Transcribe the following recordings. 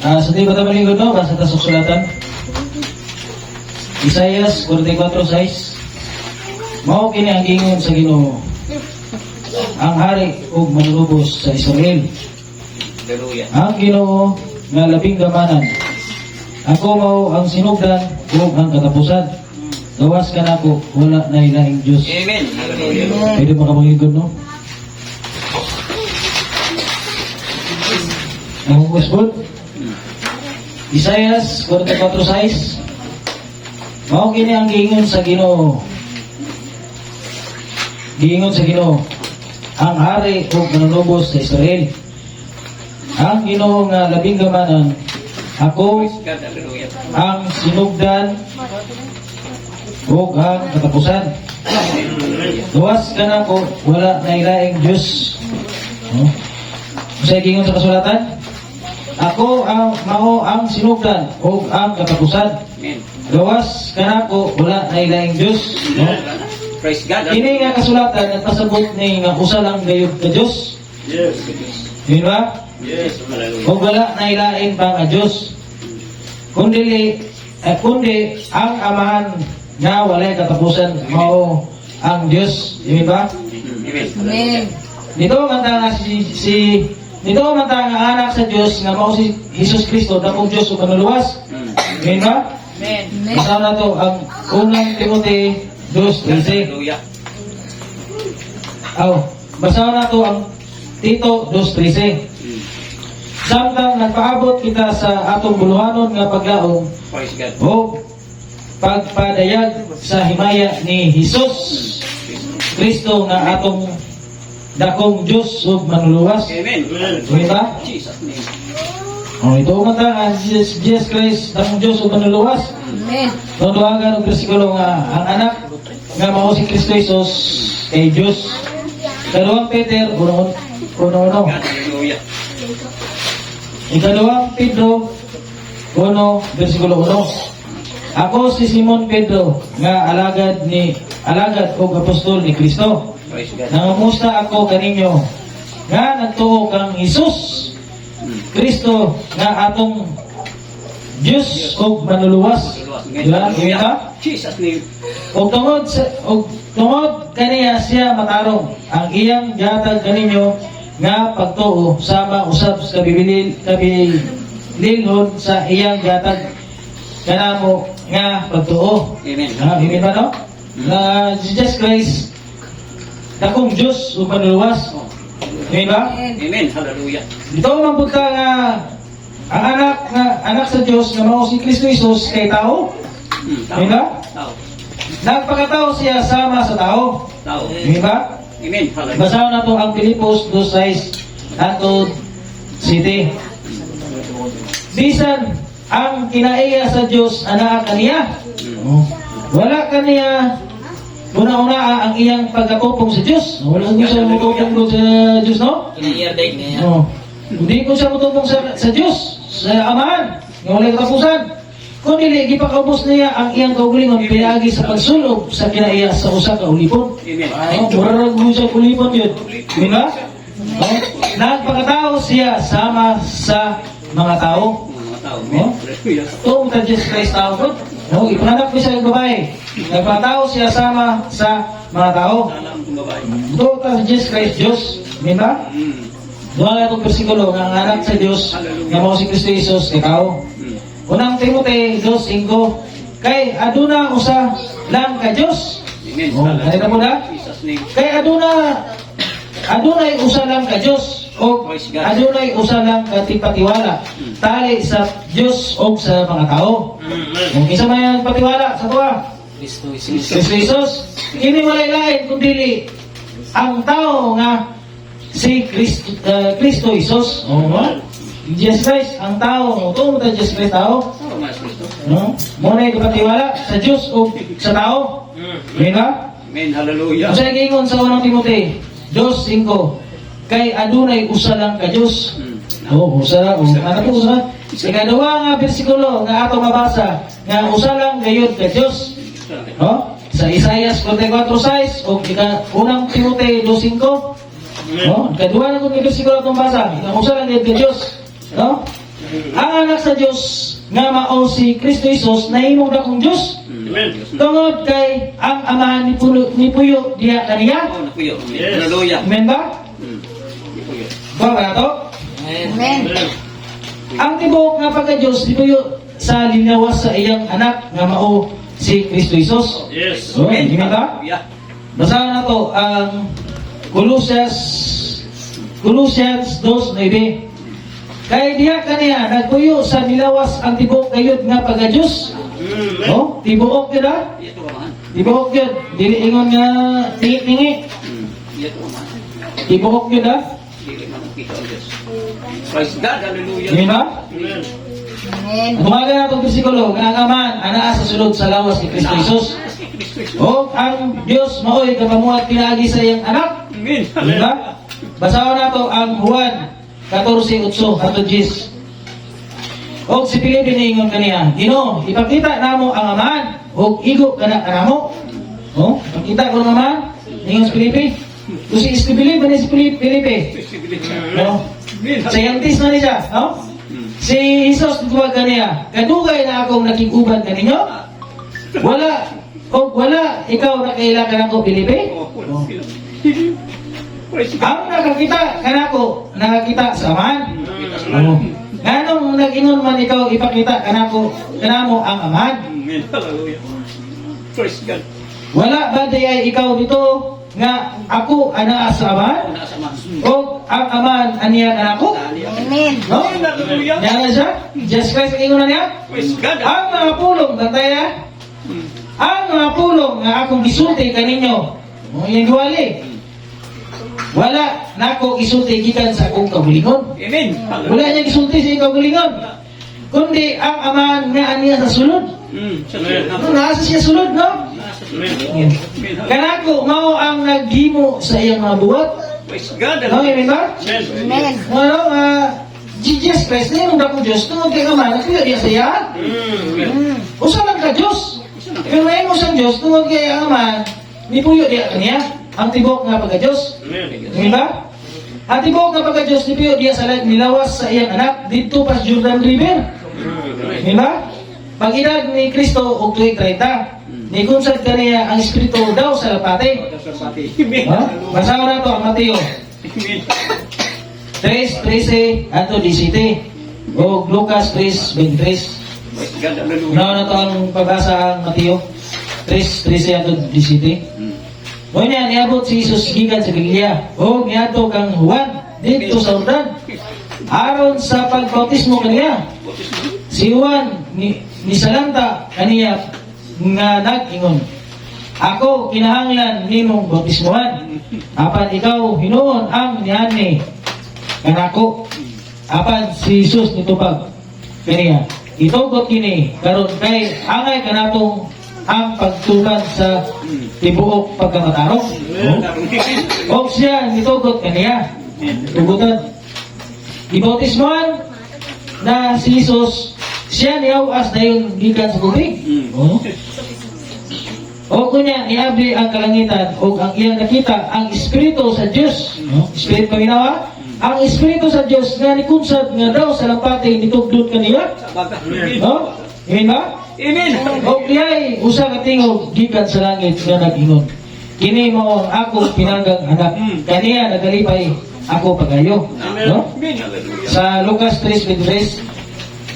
Sa di ba tayo malingkod, no? Basta ta sa sulatan. Isaias 44:6. Mao kini ang gingon sa Ginoo, ang hari ug manlubos sa Israel. Hallelujah. Ang Ginoo nga labing gamanan. Ako mao ang sinugdan ug ang katapusan. Gawas ka nako, wala na ilahing Diyos. Amen. Hallelujah. Pwede mo ka malingkod, no? Ang husbod. Isaias 44:6. Mao kini ang giingon sa Ginoo. Giingon sa Ginoo, ang hari ug manlubos sa Israel. Ang Ginoo nga labing gamanan, ako Praise God. Hallelujah. ang sinugdan ug ang katapusan. Luwas ka na ko, wala na ilaing Diyos. No? Sa giingon sa kasulatan, ako ang mao ang sinugdan ug ang katapusan. Amen. Gawas ka na ko, wala na ilaing Diyos. No? Praise God. Kini nga kasulatan nagpasabot ni nga usa lang gayud ka Diyos. Yes. Di ba? Yes. Hallelujah. O wala na ilain pa nga Diyos. Kundi ang amahan nga walay katapusan mao ang Diyos. Di ba? Amen. Amen. Dito man ta nga dito man ta nga anak sa Diyos nga mao si Hesus Kristo dakong Diyos ug manluluwas. Di ba? Amen. Basta na to ang unang Timothy 2:13. Hallelujah. Basta na to ang Tito 2:13. Samtang nagpaabot kita sa atong buluhanon nga paglaom Praise God. o pagpadayag sa himaya ni Hesus Kristo nga atong dakong Diyos ug manluluwas. Amen. Di ba? Jesus name. Ito man ta nga Jesus Christ dakong Diyos ug manluluwas. Amen. Tuduhagan og bersikulo nga ang anak nga mao si Kristo Jesus kay Diyos. Dalawang Peter 1:1. God. Hallelujah. Ikalawang Pedro 1, versikulo 1. Ako si Simon Pedro nga alagad o apostol ni Kristo. Praise God. Nangamusta ako kaninyo nga nagtuo kang Hesus Kristo nga atong Diyos o manluluwas. Diba? Diba? Jesus name. Og tungod kaniya siya matarong ang iyang gihatag kaninyo nga pagtuo sama usab sa kabililhon sa iyang gihatag kanamo nga pagtuo. Amen. Amen ba no? Na Jesus Christ dakong Diyos ug manluluwas. Amen ba? Amen. Hallelujah. Dito man punta nga ang anak sa Diyos nga mao si Kristo Jesus kay tao. Amen ba? Tao. Nagpakatao siya sama sa tao. Tao. Amen ba? Amen. Hallelujah. Basahan na to ang Pilipos 2:6 atod City. Bisan ang kinaiya sa Dios ana kaniya. Wala kaniya una-una ang iyang pagkatupong sa Dios. Wala ko siya mutupong sa Dios, no? Kinaiya day niya. No. Hindi ko siya mutupong sa Dios, sa Amahan. Nga walay katapusan. Kundi gipakaubos niya ang iyang kaugalingon pinagi sa pagsulog sa kinaiya sa usa ka ulipon. Amen. Murarag mo siya ulipon yun. Diba? Nagpakatao siya sama sa mga tao. Mga tao. Oh? Hallelujah. Ito ang Jesus Christ tao ko. No, ipanganak ko siya ng babae. Nagpakatao siya sama sa mga tao. Sana ang babae. Ito ang Jesus Christ Diyos. Diba? Doon nga itong versikulo ng anak sa Diyos nga mao si Kristo Jesus kay tao. Unang Timothy 2:5 kay aduna usa lang ka Dios. Amen. Oh, nakita mo na? Jesus name. Kay adunay usa lang ka Dios o adunay usa lang ka tipatiwala tali sa Dios o sa mga tao. Kung isa man ang patiwala sa tuwa Kristo Kristo Jesus, kini malay-lain kundi ang tao nga si Kristo Jesus. Oh, Jesus Christ ang tao, ito mo tayo Jesus Christ tao. No? Muna yung kapatiwala sa Diyos o sa tao. Amen ba? Amen. Hallelujah. Kung sa'yo gingon sa unang Timothy 2:5 kay adunay usa lang ka Diyos. Usa lang. Ano po usa? Ikaduha nga bersikulo nga ato mabasa nga usa lang gayud ka Diyos. Sa Isaias 44:6 o unang Timothy 2:5. Ikaduha na kung bersikulo itong basa nga usa lang gayud ka Diyos. No? Ang anak sa Dios nga mao si Kristo Jesus nahimong dakong Dios. Amen. Tungod kay ang amahan ni Puyo diha kaniya. Oh, napuyo. Yes. Hallelujah. Amen ba? Napuyo. Ba ba to? Amen. Ang tibuok nga pagka-Dios ni Puyo sa linawas sa iyang anak nga mao si Kristo Jesus. Yes. So, amen ba? Hallelujah. Basahan na to ang Colossians 2:9. Kay diha kaniya nagpuyo sa nilawas ang tibuok gayud nga pagka-Dios. Amen. Oh, tibuok gyud ha? Ito ka man. Tibuok gyud. Dili ingon nga tingi-tingi. Ito ka man. Tibuok gyud ha? Dili man ang kita ang Diyos. Praise God. Hallelujah. Amen ba? Amen. Tumaga na itong bersikulo, nga ang aman, anaa sa sulod sa lawas ni Kristo Jesus. O ang Diyos maoy kapamuhat pinaagi sa iyang anak. Amen. Diba? Basahan na to ang Juan 14:8 hatod 10. O si Felipe niingon kaniya, Ginoo, ipakita namo ang amahan o igo kana kanamo. O, ipakita ko ng amahan. Niingon si Felipe. Kung si Felipe, ni si Felipe. No? Scientist na niya, no? Si Jesus tuwag kaniya, kadugay na akong nakiguban kaninyo. Wala ikaw na kailangan ako, Felipe. Praise God. Ang nakakita sa amahan. Nganong nag-ingon man ikaw ipakita kanamo ang amahan. Amen. Hallelujah. Praise God. Wala ba dayay ikaw dito nga ako anaa sa amahan? Nasa man. O ang amahan aniya kanako? Amen. No? Hallelujah. Yan na siya? Jesus Christ ang ingon na niya? Praise God. Ang mga pulong, bantaya, ang mga pulong nga akong gisulti kaninyo, yung duwali, wala na ako gisulti gikan sa akong kabulingon. Amen. Wala niya gisulti sa iyong kabulingon. Kundi ang amahan nga aniya sa sulod. Ano, nasa siya sulod, no? Amen. Kanako, mao ang naghimo sa iyang mga buhat. Praise God. No, amen ba? Amen. Ano, Jesus Christ na yung dakong Diyos, tungod kay amahan, nagpila diya sa iya. Usa lang ka Diyos. Pero may mo sa Diyos, tungod kay ang amahan, ni Puyo diya kaniya. Ang tibok nga pagka-Diyos. Amen ba? Ang tibok nga pagka-Diyos, ni Puyo diya sa nilawas sa iyang anak, dito pa sa Jordan River. Amen ba? Pag-edad ni Kristo og tuig 30, ni kunsad kaniya ang Espiritu daw sa lapate. Basahan na to ang Mateo 3:13 ato 17 o Lucas 3:23. Unaw na to ang pagbasa ang Mateo 3:13 ato 17. O niya, niabot si Jesus gikan sa Galilea o niadto kang Juan dito sa Jordan aron sa pagbautismo kaniya. Si Juan ni salanta kaniya nga nag-ingon, ako kinahanglan nimong bautismohan. Apan ikaw hinuon ang niani kanako. Apan si Jesus nitupag kaniya, itugot kini karon kay angay kanatong ang pagtukan sa tibuok pagkamatarong. O siya nitugot kaniya. Tugutan. Ibautismohan na si Jesus, siya niawas na yung gikan sa tubig. O kunya, niabli ang kalangitan o ang iyang nakita ang Espiritu sa Diyos. Espiritu paminawa? Ang Espiritu sa Diyos nga nikunsad nga daw sa lampate nitugdod kaniya. No? Amen ba? Amen. O kiya'y usa ka tingog gikan sa langit nga nag-ingon, kini mo ang ako pinanggang anak, kaniya nagalipay ako pagayo. No? Amen. Hallelujah. Sa Lucas 3:23,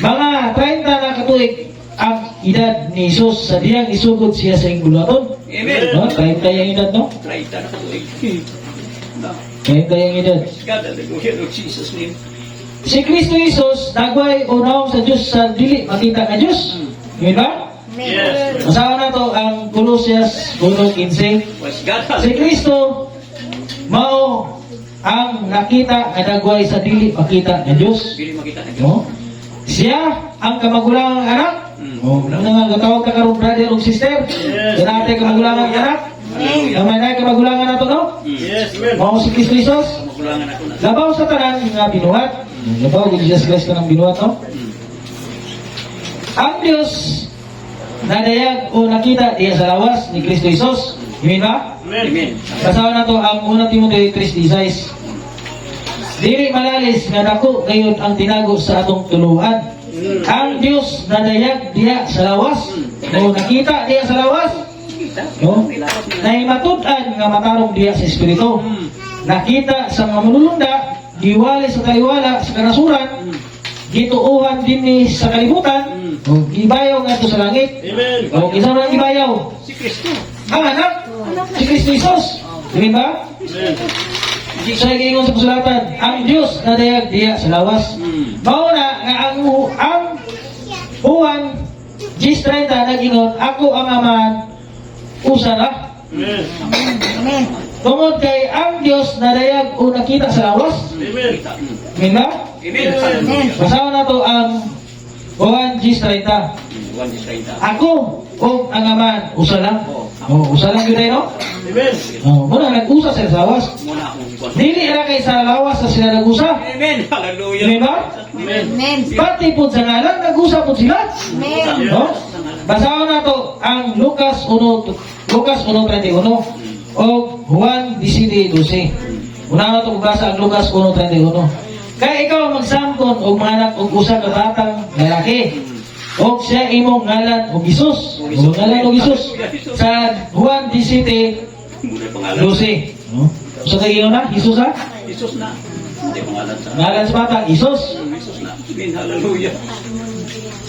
mga 30 na katuig ang edad ni Jesus sa diyang isugod siya sa ingulaton. Amen. No? 30 yung edad, no? 30 na katuig. 30 yung edad. God, hallelujah, Lord Jesus' name. Si Kristo Jesus nagway unaw sa Diyos sa dili makita nga Diyos. Amen ba? Yes. Masawa na to ang Colossians 1:15. Praise God, Si hallelujah. Kristo mao ang nakita nga dagway sa dili makita nga Diyos. Bili makita na Diyos. No? Siya ang kamagulangang anak. Ano nga gatawag ka karon brother o sister? Yes. Yan natin kamagulangang anak. Naman na kamagulangan na to, no? Yes. Amen. Mao si Kristo Jesus. Magulangan ako na. Labaw sa tanan nga binuhat. Labaw kung Jesus Christ ka ng binuhat, no? Ang Diyos nadayag o nakita diya sa lawas ni Kristo Jesus. Amen ba? Amen. Amen. Basahan na to ang 1 Timoteo 3:16. Dili malalis nga dako gayon ang tinago sa atong tuluan. Ang Dios nadayag diha sa lawas. O nakita diha sa lawas. No? Nahimatud-an nga matarong diha sa espiritu. Nakita sa mga manulunda, giwali sa taliwala sa kanasuran, gituuhan dinhi sa kalibutan, o gibayaw ngadto sa langit. Amen. O kinsa man gibayaw? Si Kristo. Ang anak, si Kristo Jesus. Di ba? Amen. Sa igingon sa kasulatan, ang Dios nadayag diha sa lawas. Mao na nga ang Juan 10:30 nagingon, ako ang amahan usa na. Amen. Amen. Tungod kay ang Dios nadayag o nakita sa lawas. Amen. Amen ba? Amen. Amen. Basahan na to ang Juan 10:30. 1:30. Ako o ang amahan usa lang. Usa lang yun no? Amen. Muna nag-usa sa lawas. Muna akong ikon. Dili ra kay sa lawas sa sila nag-usa. Amen. Hallelujah. Amen ba? Amen. Amen. Pati po sa ngalan, nag-usap po sila. Amen. No? Basahan na to ang Lucas 1:31 o Juan 10:12. Una na to basa ang Lucas 1:31. Kaya ikaw magsamkon og manak og usa ka batang lalaki. O siya imong ngalan og Jesus. O ngalan og Jesus. Sa Juan 17:12. Muna pangalan. No? So kayo na, Jesus ha? Jesus na. Hindi pangalan sa. Ngalan sa bata, Jesus. Jesus na. Amen. Hallelujah.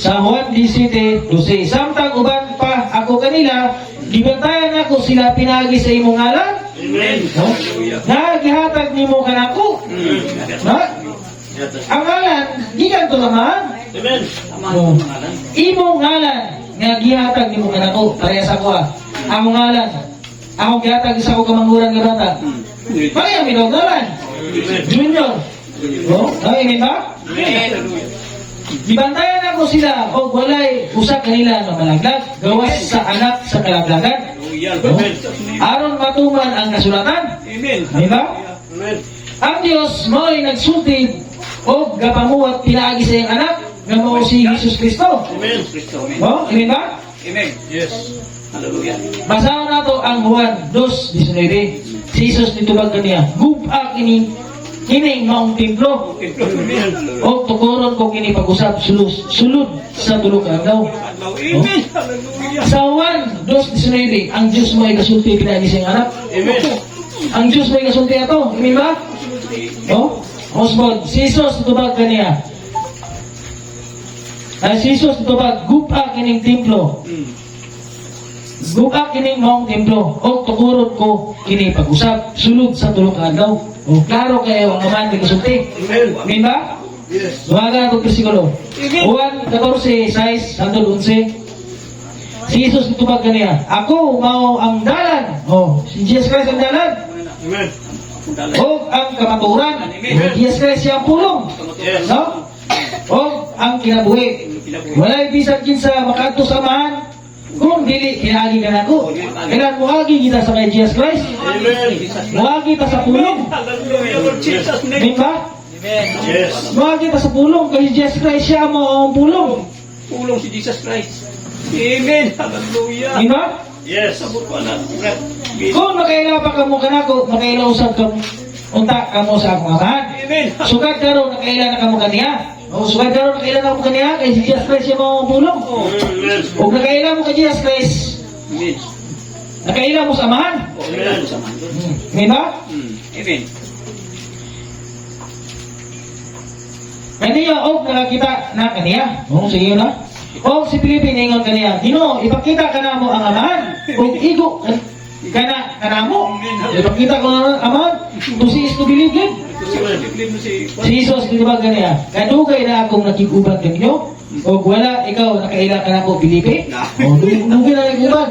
Sa Juan 17:12. Samtang uban pa ako kanila, gibantayan ako sila pinagi sa imong ngalan. Amen. No? Hallelujah. Na gihatag nimo kanako. Na? Ang ngalan, gikan to naman. Amen. Tama ang pangalan. Imong ngalan nga gihatag nimo kanako. Parehas ako ah. Ang ngalan. Ako gihatag sa ako kamanghuran nga bata. Pareha mi daw ngalan. Junior. No? Amen ba? Amen. Hallelujah. Gibantayan ako sila o walay usa kanila nga malaglag gawas sa anak sa kalaglagan. Hallelujah. No? Aron matuman ang kasulatan. Amen. Di ba? Amen. Ang Dios mo'y nagsulti o gapamuhat pinaagi sa iyang anak nga mao si Jesus Kristo. Amen. Kristo. Amen. No? Amen ba? Amen. Yes. Hallelujah. Basahan nato ang Juan 2:19. Si Jesus nitubag kaniya, "Guba kining maong templo Amen. o tukuron ko kini pag-usap sulod sa tulo ka adlaw." Amen. Hallelujah. Sa Juan 2:19, ang Dios mo'y kasulti pinaagi sa iyang anak. Amen. Ang Dios mo'y kasulti ato. Amen ba? No? Osbod, si Jesus nitubag kaniya. Si Jesus nitubag, "Guba kining templo." Guba kining maong templo o tukurot ko kini pag-usap sulod sa tulo ka adlaw. O klaro kayo ang aman ni kasulti. Amen. Amen ba? Yes. Dumaga ang bersikulo. Juan 14:6 hangtod 11. Si Jesus nitubag kaniya, "Ako mao ang dalan." Si Jesus Christ ang dalan. Amen. O ang kamaturan. Jesus Christ siya ang pulong. Yes. No? O ang kinabuhi. Walay bisag kinsa makaadto sa amahan kung dili kinaagi ka nako. Kailan muagi kita sa kay Jesus Christ? Amen. Muagi kita sa pulong. Hallelujah. Lord Jesus' name. Di ba? Yes. Muagi kita sa pulong kay Jesus Christ siya mo ang pulong. Pulong si Jesus Christ. Amen. Hallelujah. Di ba? Yes. Sabot ko na. Kung makailaw pa kamo kanako, makailaw usab ka unta kamo sa akong amahan. Amen. Sugad karon nakailan na kamo kaniya. Sugad karon nakailan na kamo kaniya kay si Jesus Christ siya mo ang pulong. Amen. Ug nakailan mo kay Jesus Christ, Amen. nakailan mo sa amahan. Amen. Di ba? Amen. Kaniya og nakakita na kaniya. Sige na. O si Filipe ningon kaniya, "Ginoo, ipakita ka namo ang amahan ug igo kanamo. Ipakita ko ang amahan. To see is to believe yun." Si Jesus ditubag kaniya, "Kadugay na akong nakiguban kanyo ug wala ikaw nakaila ka nako Filipe." Dugay na nakiguban.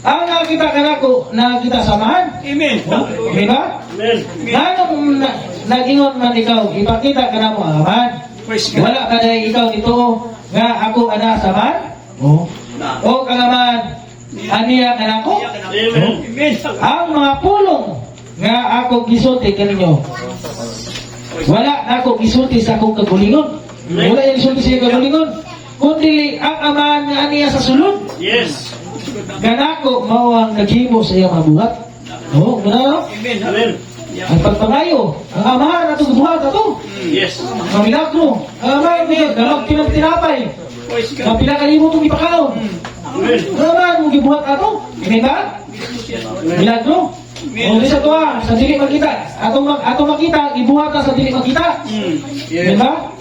Ang nakita ka nako, nakita sa amahan. Amen. Di ba? Amen. Ganong nagingon man ikaw, ipakita ka namo ang amahan. Praise God. Wala ka dahil ikaw dito nga ako ana sa man? O kalaman, aniya ka nako? Amen. Amen. Ang mga pulong nga ako gisulti kaninyo. Wala na ako gisulti sa akong kagulingon. Wala yung gisulti sa akong kagulingon. Kundi ang amahan nga aniya sa sulod. Yes. Ganako mao ang naghimo sa iyang mabuhat. Muna no? Amen. Amen. ang pagpangayo, ang amahan ato buhat ato. Yes. Ang milagro, ang amahan mo gamag tinapay. Praise God. Ang pila ka libo itong ipakaon. Amen. Ang amahan mo gibuhat ato. Hindi ba? Milagro. O di sa tuwa, sa dili makita. Ato makita, ibuhat na sa dili makita. Di ba?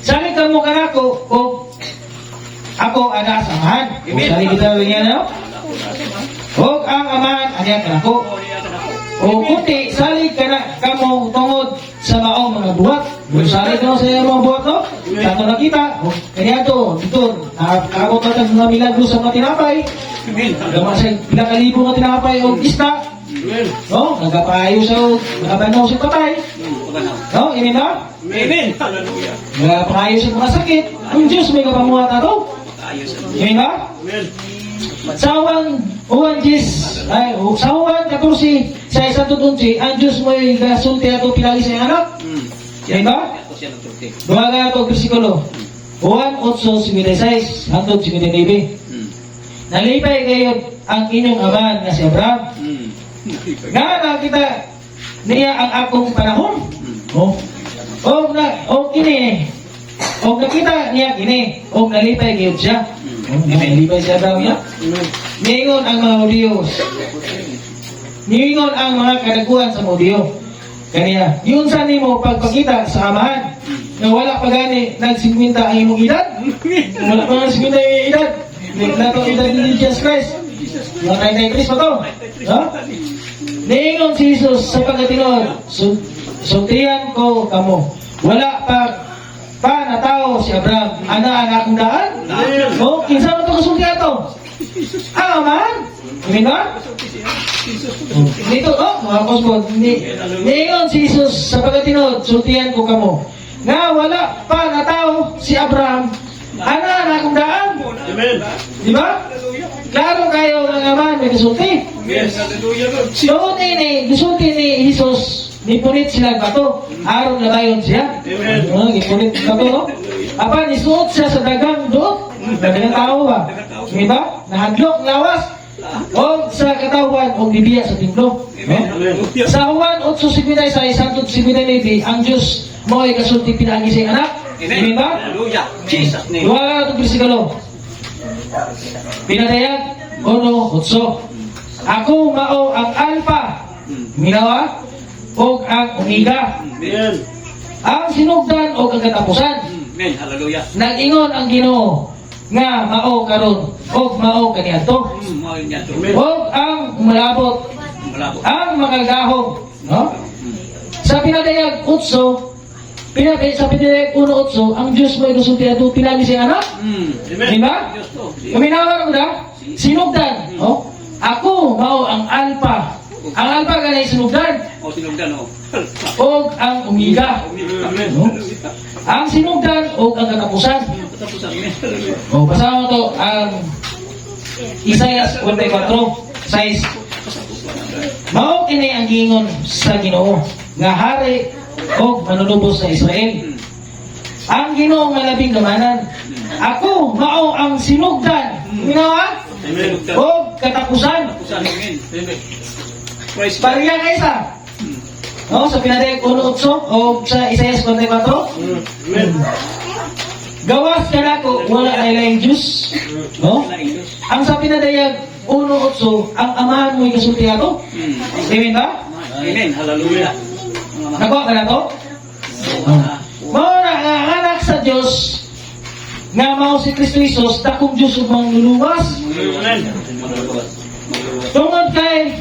Sabi ka mo kanako, o ako ana sa amahan. O sali kita rin yan, no? O ang amahan, ano kanako. O kunti, salig ka na kamo tungod sa maong mga buhat. O salig ka sa mga buhat, no? Kato nakita, o kanya to, dito, nakakabot na mga milagro sa mga tinapay. Gama sa pila kalibo nga tinapay o isda. No? Nagapayo sa, nagabanaw sa patay. No? Ini na? Amen. Hallelujah. Nagapayo sa mga sakit. Ang Diyos may kapamuhat na to. Ini na? Sawan, uwan Diyos, ay, sawan 14, sa isang tutunsi, ang Diyos mo ay gasulti ato pinagi sa anak. Ini ba? Dumaga ito, versikulo. Juan 8:56 hangtod 59. Nalipay kayo ang inyong amahan na si Abraham. Nga nakita niya ang akong panahon. O kini. O nakita niya kini. O nalipay kayo siya. Nalipay siya daw niya. Niingon ang mga Hudiyo. Niingon ang mga kadaguan sa Hudiyo. Kaniya, yun sa nimo pagpakita sa amahan na wala pa gani nagsimkwenta ang imong edad. Wala pa nga simkwenta ang imong edad. Nato edad ni Jesus Christ. Mga 93 pa to. Ha? Niingon si Jesus sa pagkatinon, sultihan ko kamo. Wala pa na tao si Abraham. Ana akong daan? O, kinsa mo ito kasultihan to? Aman? Hindi ba? Dito, mga kosmod, niingon si Jesus sa pagkatinon, sultihan ko kamo. Nga wala pa na tao si Abraham. Ana akong daan? Amen. Di ba? Klaro kayo ng aman, may kasulti. Yes, hallelujah, Lord. So, gisulti ni Jesus, nipunit sila bato. Aron na bayon siya. Amen. Gipunit bato, no? Apa, nisuot siya sa dagang doon. Dagang tao ba? Di ba? Nahadlok, lawas. O sa katawan, o bibiya sa templo. Hallelujah. Sa Juan 8:56, hangtod 59, ang Diyos mo ay kasulti pinagi sa anak. Di ba? Hallelujah. Jesus name. Duwa ka itong versikulo. Pinadayag, 1:8. Ako mao ang Alpha, minawa, o ang Omega, Amen. ang sinugdan o ang katapusan. Amen. Hallelujah. Nag-ingon ang Ginoo nga mao karon o mao kaniadto. Mahal niya to. O ang malabot, Malabo. ang makagahog. No? Sa pinadayag 8, sa pinadayag 1:8, ang Diyos mo ay kasulti ato pinagi sa anak. Di ba? Diyos to. Kuminawa ko na, sinugdan. Oh? Ako, mao ang Alpha. Ang Alpha ganay sinugdan. O sinugdan o. O ang Omega. Amen. No? Ang sinugdan o ang katapusan. Tapos amen. Hallelujah. O, basahan mo to, ang Isaiah 44:6. Mao kini ang giingon sa Ginoo nga hari o manunubos sa Israel. Ang Ginoo nga labing gamanan. Ako, mao ang sinugdan. Minawa? Amen. O katapusan. Amen. Praise God. Pariya ka isa. No, sa pinadayag 1:8 o sa Isaiah 44. Amen. Gawas ka na ko, wala na ilang Diyos. No? Ang sa pinadayag 1:8, ang amahan mo yung kasulti ato. Amen ba? Amen. Hallelujah. Nakuha ka na to? Mao na ang anak sa Diyos nga mao si Kristo Jesus, dakong Diyos ug mangluluwas. Amen. Tungod kay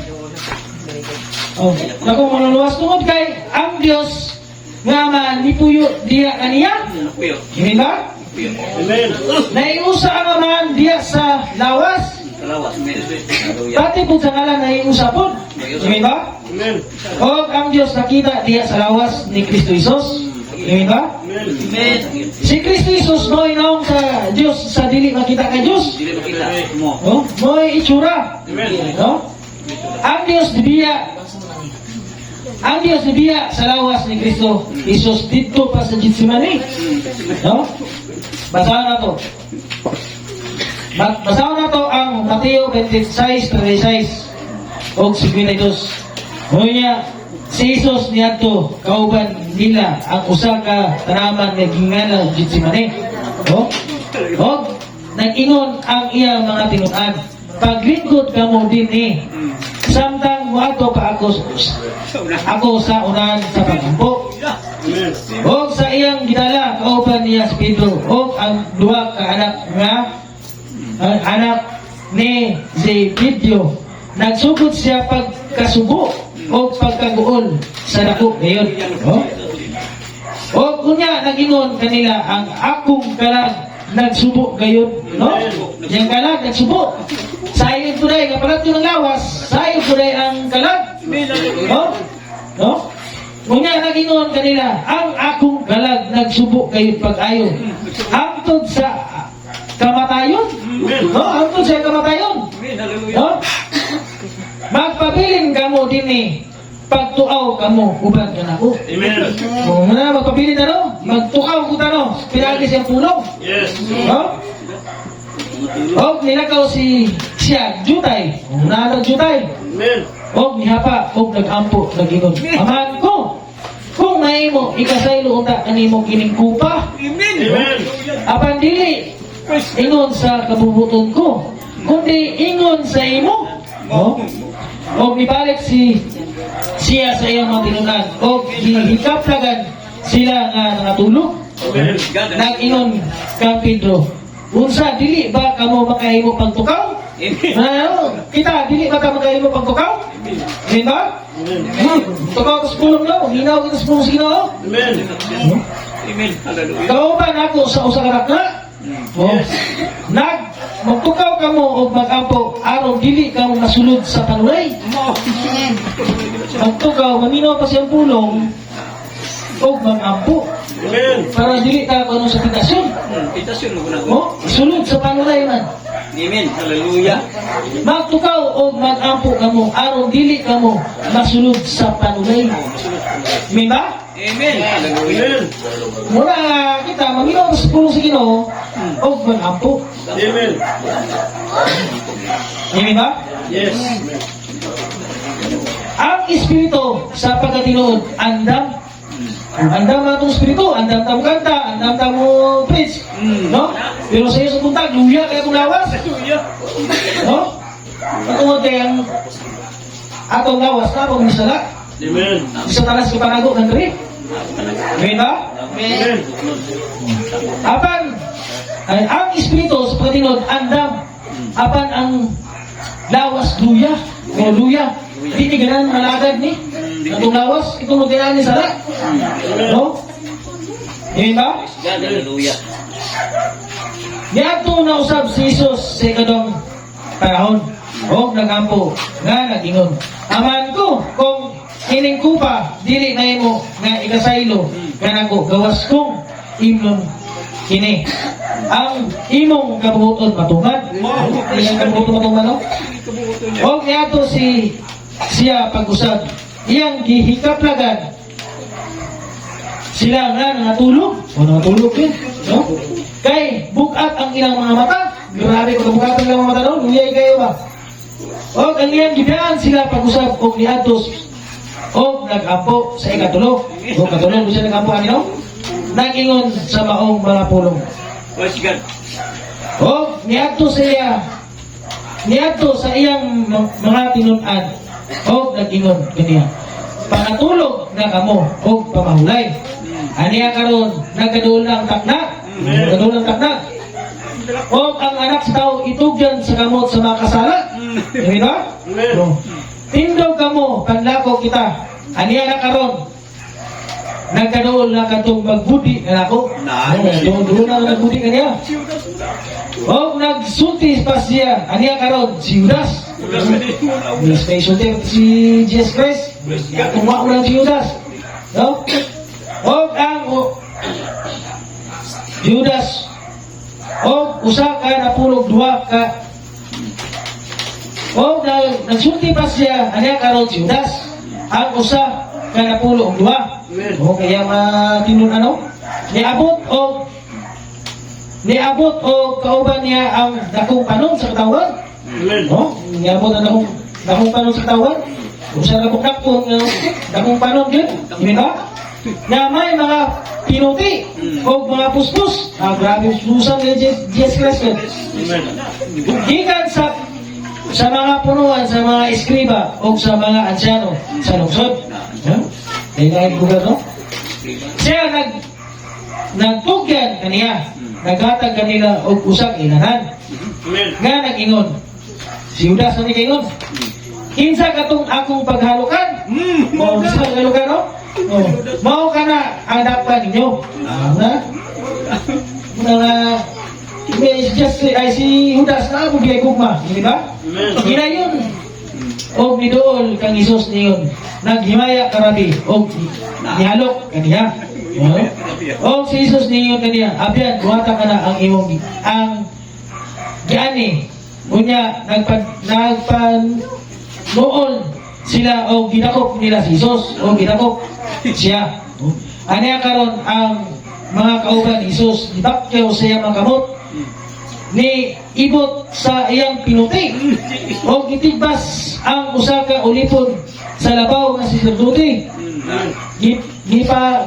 dakong mangluluwas tungod kay ang Diyos nga man nipuyo diya kaniya. Kuyo. Amen ba? Kuyo. Amen. Naiusa ang amahan diya sa lawas. Kalawas. Amen. Hallelujah. Pati po sa ngalan naiusa po. Amen ba? Amen. O ang Diyos nakita diya sa lawas ni Kristo Jesus. Amen ba? Amen. Si Kristo Jesus mo inaong sa Diyos sa dili makita kay Diyos. Dili makita mo. No? Mo itsura. Amen. No? Ang Diyos dibiya. Ang Diyos dibiya sa lawas ni Kristo Jesus dito pa sa Gethsemane. No? Basahan na to. Basahan na to ang Mateo 26:36 o 52. Ngayon niya, si Jesus niadto kauban nila ang usa ka tanaman nga gingala Getsemane. O nag-ingon ang iya mga tinud-an, paglingkod kamo dinhi samtang moadto pa ako sa unahan sa pagampo. Amen. O sa iyang gidala kauban niya si Pedro o ang duha ka anak ni Zebedeo. Nagsugod siya pagkasubo o pagkaguol sa dako gayon. O kunya nagingon kanila ang akong kalag nagsubo gayon, no? Yang kalag nagsubo. Sayon tuday nga palat yung lawas, sayon tuday ang kalag. No? Kunya nagingon kanila ang akong kalag nagsubo gayon pag-ayo. Hangtod sa kamatayon. No? Hangtod sa kamatayon. No? Magpabilin kamo dinhi pagtuaw kamo uban kanako. Amen. Kung na magpabilin na no, magtuaw ko tano, pinagi siyang pulong. Yes. No? Og nilakaw siya jutay. Una jutay. Amen. Og nihapa og nagampo nagingon. Amahan ko. Kung nahimo ikasaylo unta kanimo kining kupa. Amen. Apan dili ingon sa kabubuton ko, kundi ingon sa imo. No? Og nibalik siya sa iyang mga tinunan og gihikaplagan sila nga nakatulog. Nag-ingon kang Pedro, unsa dili ba kamo makahimo pagtukaw? Kita dili ba ka makahimo pagtukaw? Amen ba? Tukaw sa pulong daw, hinaw kita sa pulong sa Ginoo. Amen. Amen. Hallelujah. Kauban ako sa usa ka rakna. Magtukaw kamo og magampo aron dili kamo masulod sa panulay. Magtukaw maminaw pa siyang pulong og magampo Amen. para dili ka kuno sa tigasyon. Itasyon mo na ko. Sulod sa panulay man. Amen. Hallelujah. Magtukaw og magampo kamo aron dili kamo masulod sa panulay. Amen ba? Amen. Hallelujah. Amen. Muna kita maminaw sa pulong sa Ginoo og magampo. Amen. Amen ba? Yes. Ang Espiritu sa pagkatinuod, andam. Andam na itong Espiritu, andam tamo kanta, andam tamo preach. No? Pero sa iyo sa tuntag, luya kaya itong lawas. No? Patungod kaya ang atong lawas na pag misala. Amen. Isa talas ka panago ng trip. Amen ba? Amen. Apan, ay, ang Espiritu sa pagkatinuod, andam. Apan ang lawas, luya. O luya. Hindi ganan malagad ni. Atong lawas, itong magkailan ni sala. No? Amen ba? God, hallelujah. Niadto na usab si Jesus sa ikadong panahon. O nagampo nga nagingon. Aman ko kung kining kupa dili na imo nga ikasaylo kanako gawas kong imnon kini. Ang imong kabubuton matungad. Iyang kabubuton matungad no? O niadto siya pag-usab. Iyang gihikaplagan sila nga nangatulog. O nangatulog din. No? Kay bukat ang ilang mga mata. Grabe kung bukat ang ilang mga mata no? Luyay kayo ba? O ang iyang gibiyaan sila pag-usab o niadtos o nag-ampo sa ikatulog. O katulog siya nag-ampo kanino? Nag-ingon sa maong mga pulong. Praise God. O niadto sa iyang mga tinunan o nag-ingon kaniya. Pangatulog na kamo o pamahulay. Aniya karon nagaduol ng takna. Nagaduol ng takna. O ang anak sa tao itugyan sa kamot sa mga kasala. Amen ba? Amen. Tindog kamo panlako kita. Aniya na karon nagkadool na katong magbudi na ako. Doon na nagbudi kaniya. O nagsulti pa siya. Aniya karon si Judas. Yes, may sulti si Jesus Christ. Tumawa mo lang si Judas. No? O ang Judas o usa ka napulog duha ka o nagsulti pa siya aniya karon si Judas ang usa ka napulog duha. O kaya matinun ano? Niabot o kauban niya ang dakong panon sa katawan. Amen. No? Niabot ang dakong panon sa katawan. usa ra bukak po dakong panon gyud, di ba? Na may mga pinuti o mga puspos. Grabe puspusan ni Jesus Christ. Amen. Gikan sa mga punuan, sa mga eskriba o sa mga ansyano sa lungsod. Dahil kahit bugat, no? Siya nagtugyan kaniya, naghatag kanila og usang inanan. Amen. Nga nag-ingon. Si Judas na ni kaingon. Kinsa katong akong paghalukan? O sa paghalukan, no? Mao ka na ang dapat ninyo. Si Judas na mo giyay gugma, di ba? Amen. Ginayon. O nidool kang Isus niyon. Naghimaya karabi o nihalok kaniya. O si Isus niyon kaniya. Abyan, buhata ka na ang imong ang giani. Unya nagpan-noon sila o ginakop nila si Isus o ginakop siya. Aniya karon ang mga kauban ni Isus gibakyaw sa iyang mga kamot ni ibot sa iyang pinuti o gitigbas ang usa ka ulipon sa labaw nga saserdote.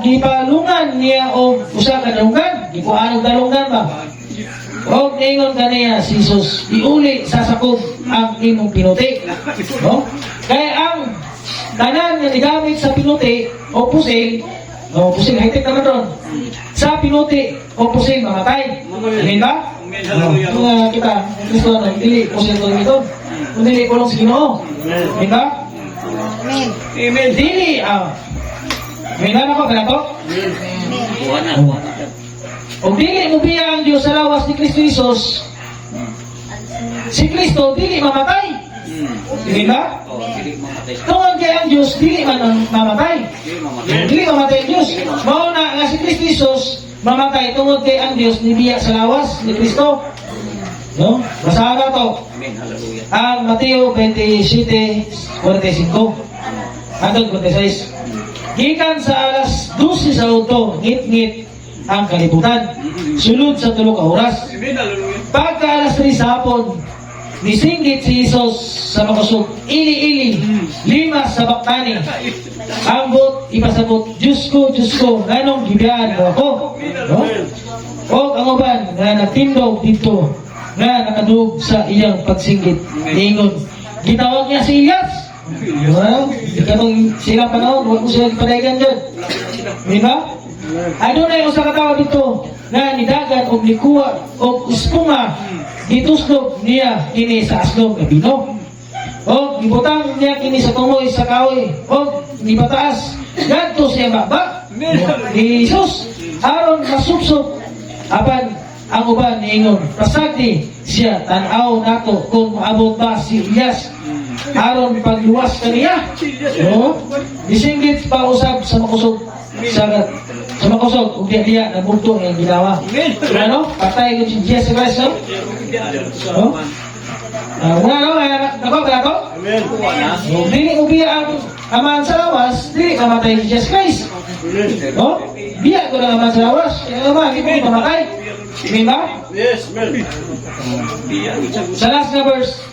Gipalungan niya og usa ka dalungan, gikuan og dalungan ba? O ingon kaniya si Jesus, iuli sa sakop ang imong pinuti. No? Kaya ang tanan nga nigamit sa pinuti o pusing high-tech naman doon. Sa pinuti o pusing mamatay. Amen ba? Mga kita, Kristo na, hindi pusing ko ito. Kung dili kulong sa Ginoo. Amen ba? Amen. Dili, amen ba ako, kanato? Buwan na. O dili mo biya ang Diyos sa lawas ni Kristo Jesus, si Kristo dili mamatay. Dili ba? Dili mamatay. Tungod kay ang Diyos dili man mamatay. Dili mamatay. Dili mamatay ang Diyos. Mao na nga si Kristo Jesus mamatay tungod kay ang Diyos nibiya sa lawas ni Kristo. No? Basahan na to. Amen. Hallelujah. Ang Mateo 27:45 hanggang 46. Gikan sa alas 12 sa udto, ngit-ngit ang kalibutan. Sulod sa 3 ka oras. Amen. Hallelujah. Pagka alas 3 sa hapon, nisinggit si Jesus sa makasog, ili-ili, 5 sa baktani. Ambot, ipasabot, Diyos ko, nganong gibiyaan mo ako? No? O ang uban nga nagtindog dito, nga nakadug sa iyang pagsinggit. Ningon, gitawag niya si Elias. Well, ikatong silang panahon, huwag mo sila padayagan dyan. Di ba? Adunay usa ka tawo dito nga nidagan og nikuha og espuma gituslog niya kini sa aslog nga bino. Og gibutang niya kini sa tumoy sa kahoy og nibataas ngadto sa baba ni Jesus aron masupsop apan ang uban niingon pasagdi siya tan-aw nato kung maabot ba si Elias aron pagluwas kaniya. No? Disinggit pa usab sa makusog sa makusog ug diya nabugto ang ginawa. Ano? Patay ko si Jesus Christ, no? No? Nako ba to? Amen. Dili mo biya ang aman sa lawas, dili mamatay si Jesus Christ. No? Biya ko lang aman sa lawas, kaya naman, hindi ko mamatay. Amen ba? Yes, amen. Sa last na verse,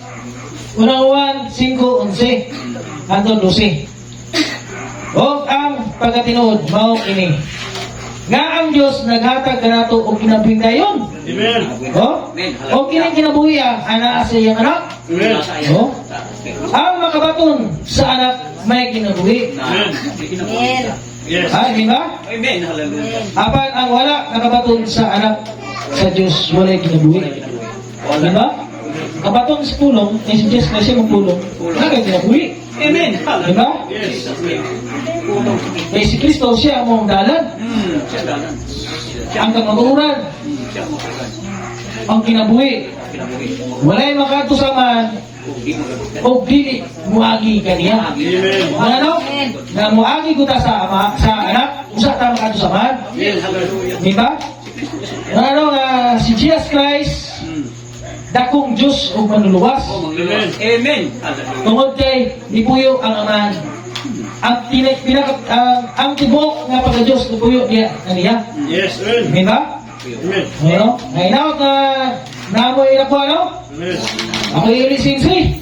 unang 5:11 hanggang 12. O ang pagkatinuod, mao ini. Nga ang Diyos naghatag kanato og kinabindayon. Amen. O kining kinabuhi ana sa iyang anak. Amen. O ang makabaton sa anak may kinabuhi. Amen. Yes. Di ba? Amen. Hallelujah. Apan ang wala nakabaton sa anak sa Diyos walay kinabuhi. Di ba? Kabaton sa pulong, si Diyos kasi mong pulong, nagay kinabuhi. Amen. Di ba? Yes. Eh si Kristo siya mong dalan, Siya dalan. ang kamaturan, Siya makagan. ang kinabuhi. Kinabuhi. Walay makato sa man Di mo gabot. o dili muagi kaniya. Amen. Ano? Na muagi ko ta sa ama, sa anak, usa ta makato sa man. Amen. Hallelujah. Di ba? Ano nga si Jesus Christ dakong Diyos o manluluwas. Amen. Amen. Hallelujah. Tungod kay nipuyo ang aman. Ang tibok nga pagka-Diyos nipuyo niya kaniya. Yes, amen. Di ba? Amen. Ano? Ngayon na namoy na po ano? Amen. Ako yung lisinsi.